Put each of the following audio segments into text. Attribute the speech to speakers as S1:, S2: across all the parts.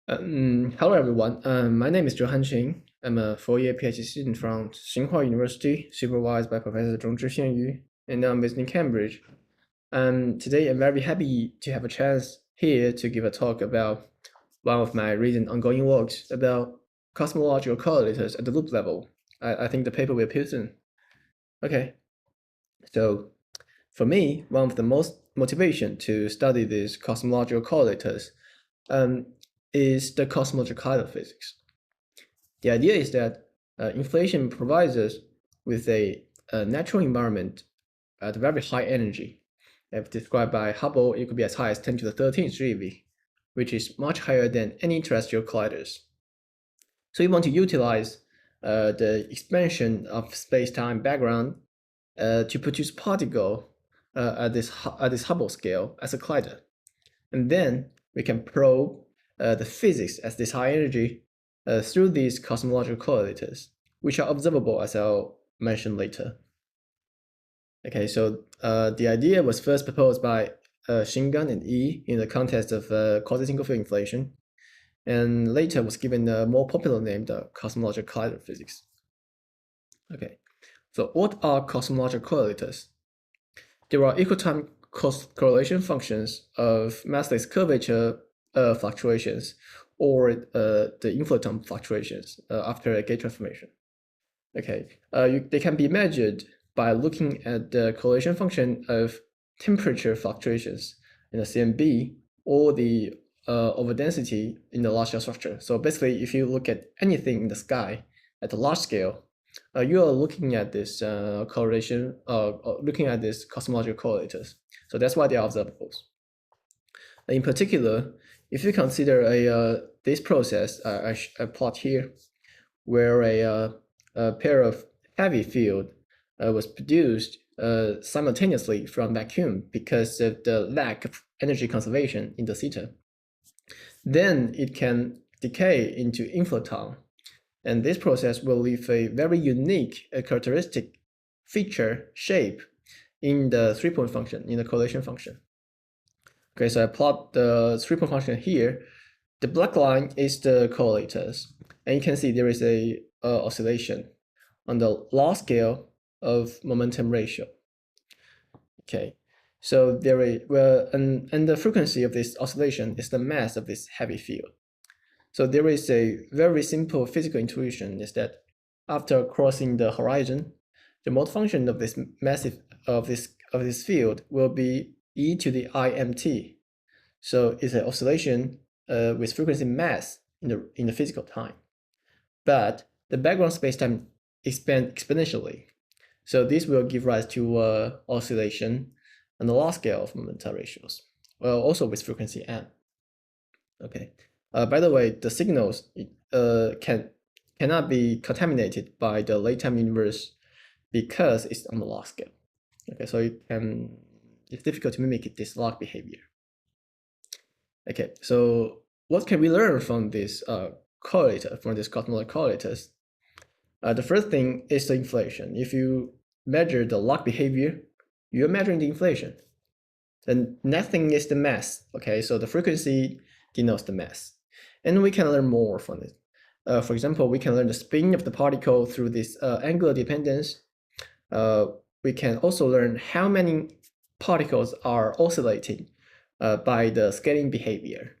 S1: Hello everyone. My name is Zhehan. I'm a four-year PhD student from Tsinghua University, supervised by Professor Zhongzhi Yu, and I'm based in Cambridge. Today I'm very happy to have a chance here to give a talk about one of my recent ongoing works about cosmological correlators at the loop level. I think the paper will appear soon. Okay, so for me, one of the most motivation to study these cosmological correlators is the cosmological correlator physics. The idea is that inflation provides us with a natural environment at very high energy. As described by Hubble, it could be as high as 10 to the 13th GeV, which is much higher than any terrestrial colliders. So we want to utilize the expansion of space-time background to produce particle at this Hubble scale as a collider. And then we can probe the physics at this high energy through these cosmological correlators, which are observable, as I'll mention later. Okay, so the idea was first proposed by Shingan and Yi in the context of quasi-single field inflation, and later was given a more popular name, the cosmological collider physics. Okay, so what are cosmological correlators? There are equal time correlation functions of massless curvature fluctuations or the inflaton fluctuations after a gate transformation. Okay, they can be measured by looking at the correlation function of temperature fluctuations in the CMB or the overdensity in the large scale structure. So basically, if you look at anything in the sky at a large scale, you are looking at this correlation, looking at these cosmological correlators. So that's why they are observables. In particular, if you consider this process, I plot here, where a pair of heavy field was produced simultaneously from vacuum because of the lack of energy conservation in the theta, then it can decay into inflaton. And this process will leave a very unique characteristic feature shape in the 3-point function, in the correlation function. Okay, so I plot the 3-point function here. The black line is the correlators, and you can see there is a oscillation on the log scale of momentum ratio. Okay, so there is and the frequency of this oscillation is the mass of this heavy field. So there is a very simple physical intuition is that after crossing the horizon, the mode function of this this field will be e to the imt. So it's an oscillation with frequency mass in the physical time. But the background spacetime expands exponentially. So this will give rise to oscillation on the log scale of momentum ratios, also with frequency m. Okay. By the way, the signals cannot be contaminated by the late time universe because it's on the log scale. Okay, so it's difficult to mimic this log behavior. Okay, so what can we learn from this correlator, from this cosmological correlators? The first thing is the inflation. If you measure the log behavior, you're measuring the inflation. The next thing is the mass. Okay, so the frequency denotes the mass. And we can learn more from it. For example, we can learn the spin of the particle through this angular dependence. We can also learn how many particles are oscillating by the scaling behavior.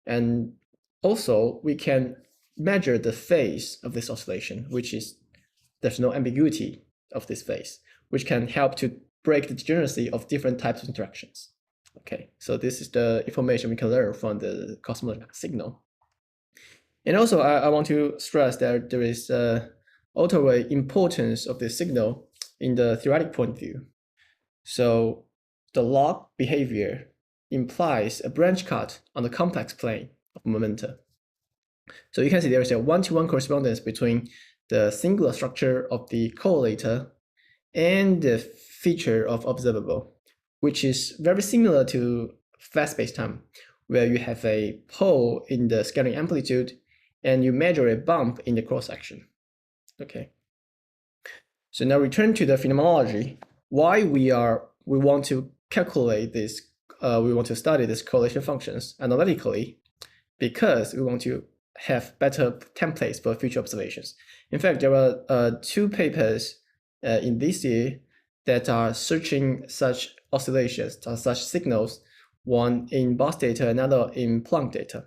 S1: And also, we can measure the phase of this oscillation, which is, there's no ambiguity of this phase, which can help to break the degeneracy of different types of interactions. Okay, so this is the information we can learn from the cosmological signal. And also, I want to stress that there is also an importance of the signal in the theoretic point of view. So the log behavior implies a branch cut on the complex plane of momentum. So you can see there is a one-to-one correspondence between the singular structure of the correlator and the feature of observable, which is very similar to fast spacetime, where you have a pole in the scattering amplitude and you measure a bump in the cross-section. Okay. So now return to the phenomenology. Why we want to calculate this, we want to study these correlation functions analytically, because we want to have better templates for future observations. In fact, there are 2 papers in this year that are searching such oscillations, such signals, one in Bose data, another in Planck data.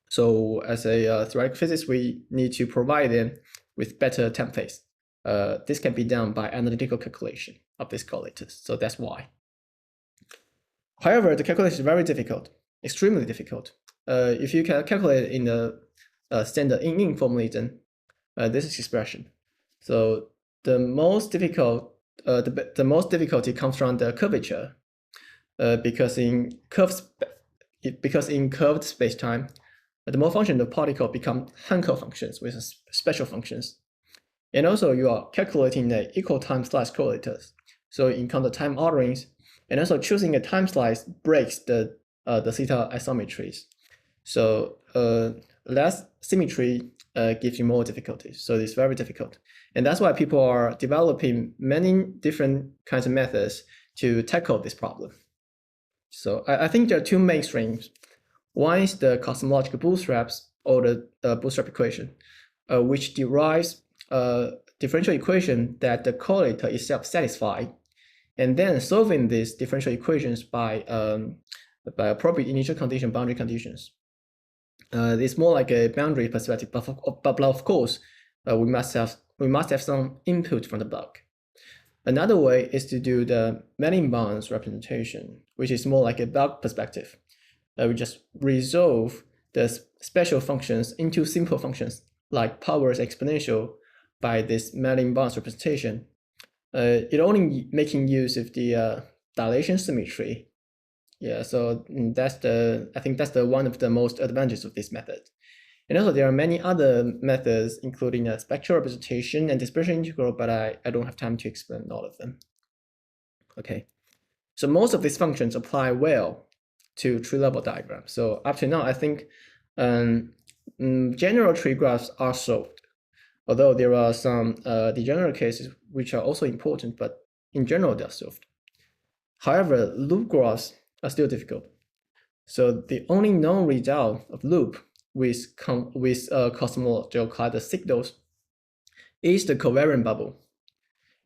S1: So as a theoretical physicist, we need to provide them with better templates. This can be done by analytical calculation of these correlators. So that's why. However, the calculation is very difficult, extremely difficult. If you can calculate in the standard in formalism, this is expression. So the most difficult, the most difficulty comes from the curvature, because in curved spacetime, the mode function of the particle become Hankel functions with special functions. And also you are calculating the equal time slice correlators. So you encounter time orderings, and also choosing a time slice breaks the theta isometries. So less symmetry gives you more difficulties. So it's very difficult. And that's why people are developing many different kinds of methods to tackle this problem. So I think there are 2 main streams. One is the cosmological bootstraps, or the bootstrap equation, which derives a differential equation that the correlator is self-satisfied, and then solving these differential equations by appropriate initial condition, boundary conditions. It's more like a boundary perspective, but of course, we must have some input from the block. Another way is to do the Mellin-Barnes representation, which is more like a block perspective. We just resolve the special functions into simple functions like powers exponential by this Mellin-Barnes representation. It only making use of the dilation symmetry. Yeah, so I think that's one of the most advantages of this method. And also there are many other methods, including a spectral representation and dispersion integral, but I don't have time to explain all of them. Okay, so most of these functions apply well to tree-level diagrams. So up to now, I think general tree graphs are solved, although there are some degenerate cases which are also important, but in general, they're solved. However, loop graphs are still difficult. So the only known result of loop with cosmological correlator signals is the covariant bubble.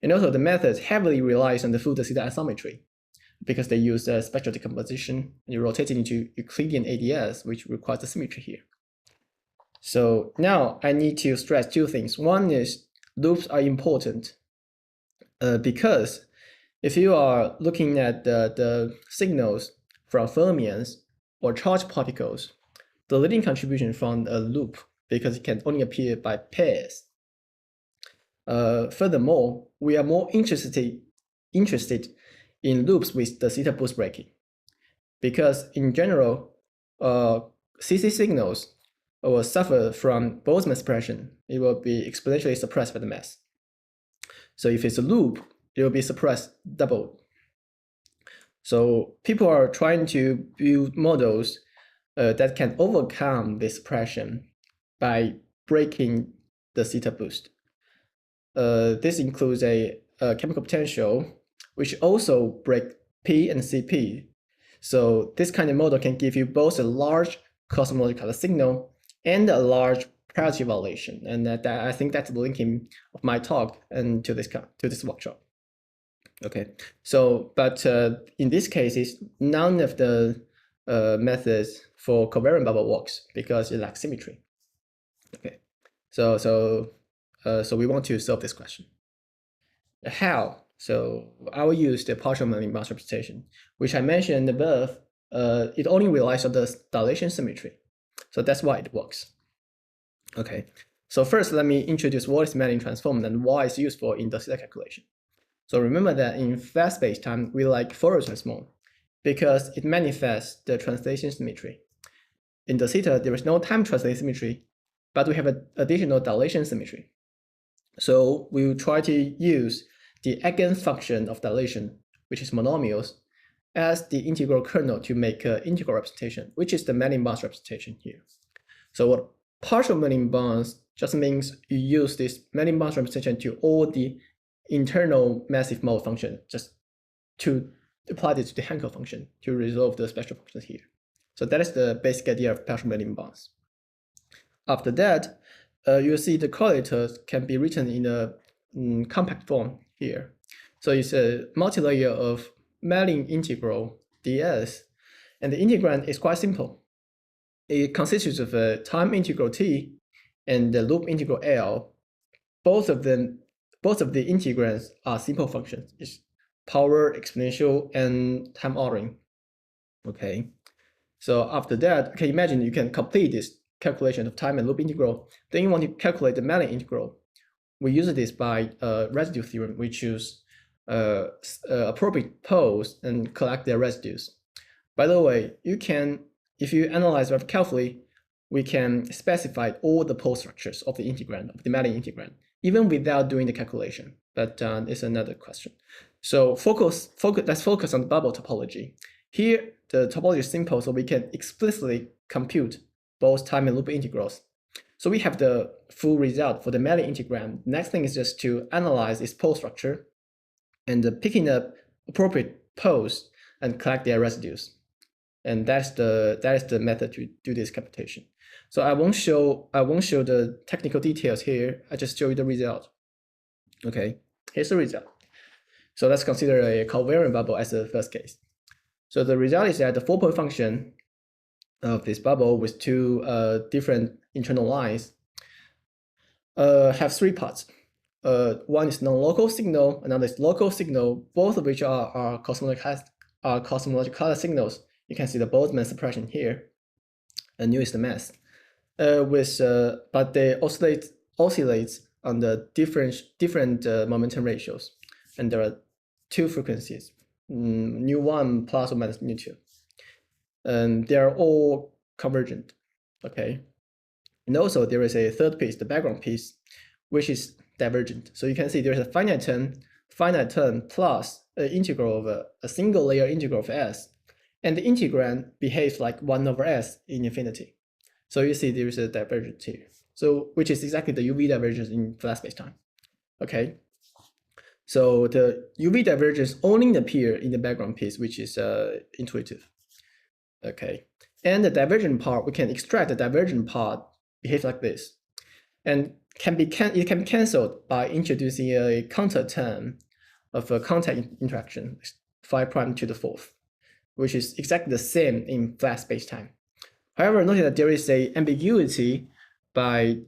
S1: And also the method heavily relies on the full theta isometry, because they use spectral decomposition and you rotate it into Euclidean ADS, which requires the symmetry here. So now I need to stress 2 things. One is loops are important because if you are looking at the signals from fermions or charged particles, the leading contribution from a loop, because it can only appear by pairs. Furthermore, we are more interested in loops with the theta boost breaking, because in general, CC signals will suffer from Boltzmann suppression. It will be exponentially suppressed by the mass. So if it's a loop, it will be suppressed double. So people are trying to build models that can overcome this suppression by breaking the theta boost. This includes a chemical potential, which also break P and CP. So this kind of model can give you both a large cosmological signal and a large priority violation. And I think that's the linking of my talk and to this workshop. Okay, so but in these cases, none of the methods for covariant bubble works because it lacks symmetry. Okay, so we want to solve this question. How? So I will use the partial Mellin-Barnes representation, which I mentioned above. It only relies on the dilation symmetry, so that's why it works. Okay, so first let me introduce what is Mellin transform and why it's useful in the theta calculation. So remember that in flat spacetime, we like Fourier transform because it manifests the translation symmetry. In the theta, there is no time translation symmetry, but we have an additional dilation symmetry. So we will try to use the eigenfunction of dilation, which is monomials, as the integral kernel to make an integral representation, which is the Mellin-Barnes representation here. So what partial Mellin-Barnes just means you use this Mellin-Barnes representation to all the internal massive mode function, just to apply this to the Hankel function to resolve the spectral functions here. So that is the basic idea of partial Mellin-Barnes. After that, you'll see the correlators can be written in a compact form here. So it's a multi-layer of Mellin integral ds, and the integrand is quite simple. It consists of a time integral t and the loop integral L. Both of the integrands are simple functions. It's power, exponential, and time ordering. Okay. So after that, you can imagine you can complete this calculation of time and loop integral. Then you want to calculate the Mellin integral. We use this by residue theorem. We choose appropriate poles and collect their residues. By the way, you can, if you analyze very carefully, we can specify all the pole structures of the integrand, of the Mellin integrand, even without doing the calculation. But it's another question. So let's focus on the bubble topology. Here, the topology is simple, so we can explicitly compute both time and loop integrals. So we have the full result for the Mellin integrand. Next thing is just to analyze its pole structure and picking up appropriate poles and collect their residues. And that is the method to do this computation. So I won't show the technical details here. I just show you the result. Okay, here's the result. So let's consider a covariant bubble as the first case. So the result is that the 4-point function of this bubble with two different internal lines have 3 parts. One is non-local signal, another is local signal, both of which are cosmological signals. You can see the Boltzmann suppression here, and nu is the mass. But they oscillate on the different momentum ratios, and there are 2 frequencies, nu1 plus or minus nu2, and they are all convergent. Okay, and also there is a third piece, the background piece, which is divergent. So you can see there's a finite term plus an integral of a single layer integral of s, and the integrand behaves like 1 over s in infinity. So you see there is a divergence here. So which is exactly the UV divergence in flat spacetime. Okay. So the UV divergence only appears in the background piece, which is intuitive. Okay. And the divergent part, we can extract the divergent part behaves like this, and it can be cancelled by introducing a counter term of a contact interaction, 5 prime to the 4th, which is exactly the same in flat spacetime. However, notice that there is a ambiguity by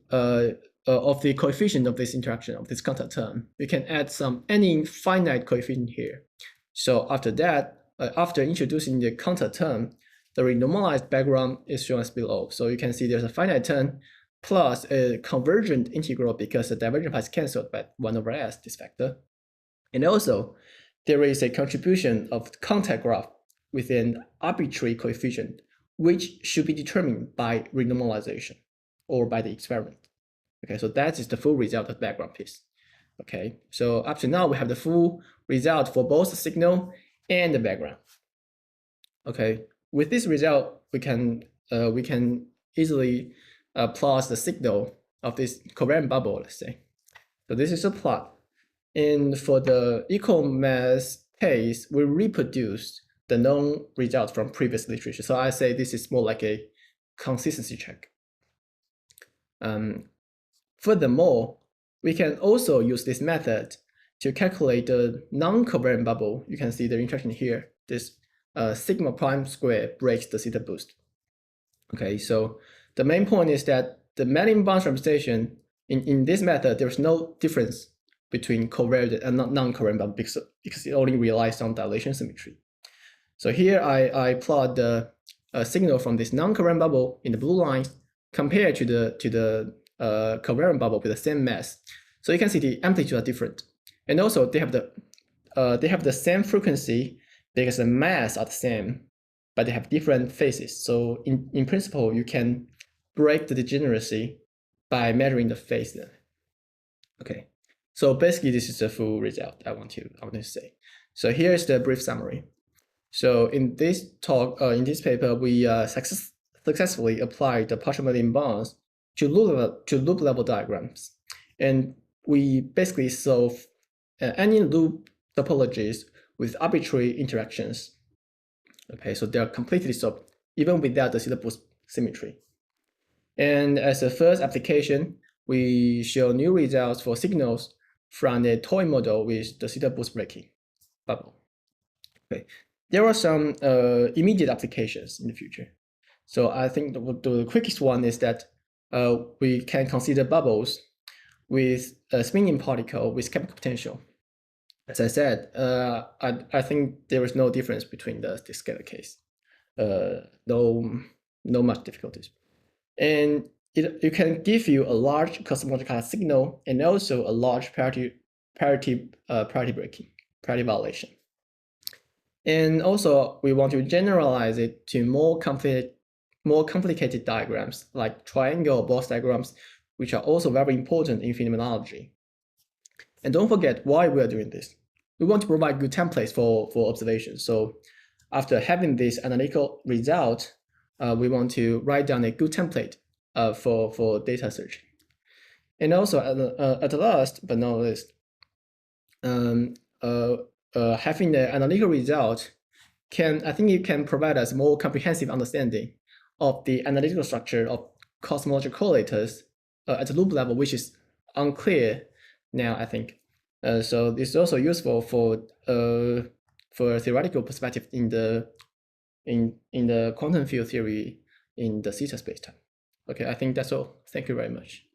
S1: of the coefficient of this interaction, of this counter term. We can add any finite coefficient here. So after that, after introducing the counter term, the renormalized background is shown as below. So you can see there's a finite term plus a convergent integral because the divergent part is cancelled by 1 over s, this factor. And also, there is a contribution of the contact graph with an arbitrary coefficient, which should be determined by renormalization or by the experiment. Okay, so that is the full result of the background piece. Okay, so up to now, we have the full result for both the signal and the background. Okay, with this result, we can easily plot the signal of this covariant bubble, let's say. So this is a plot. And for the equal mass case, we reproduced the known results from previous literature. So I say this is more like a consistency check. Furthermore, we can also use this method to calculate the non-covariant bubble. You can see the interaction here. This sigma prime square breaks the theta boost. Okay, so the main point is that the Mellin-Barnes representation in this method, there's no difference between covariant and non-covariant bubble because it only relies on dilation symmetry. So here I plot the signal from this non-covariant bubble in the blue line compared to the covariant bubble with the same mass. So you can see the amplitude are different, and also they have the same frequency because the mass are the same, but they have different phases. So in principle, you can break the degeneracy by measuring the phase. Okay, so basically this is the full result I want to say. So here is the brief summary. So in this talk, in this paper, we successfully applied the partial Mellin-Barnes to loop level diagrams, and we basically solve any loop topologies with arbitrary interactions. Okay, so they are completely solved even without the zeta boost symmetry. And as a first application, we show new results for signals from the toy model with the zeta boost breaking bubble. Okay, there are some immediate applications in the future. So I think the quickest one is that we can consider bubbles with a spinning particle with chemical potential. As I said, I think there is no difference between the scalar case. No much difficulties. And it can give you a large cosmological signal and also a large parity breaking, parity violation. And also, we want to generalize it to more complicated diagrams like triangle or box diagrams, which are also very important in phenomenology. And don't forget why we are doing this. We want to provide good templates for observations. So after having this analytical result, we want to write down a good template for data search. And also at the last but not least, having the analytical result I think it can provide us more comprehensive understanding of the analytical structure of cosmological correlators at the loop level, which is unclear now, I think. So this is also useful for a theoretical perspective in the quantum field theory in the theta spacetime. Okay, I think that's all. Thank you very much.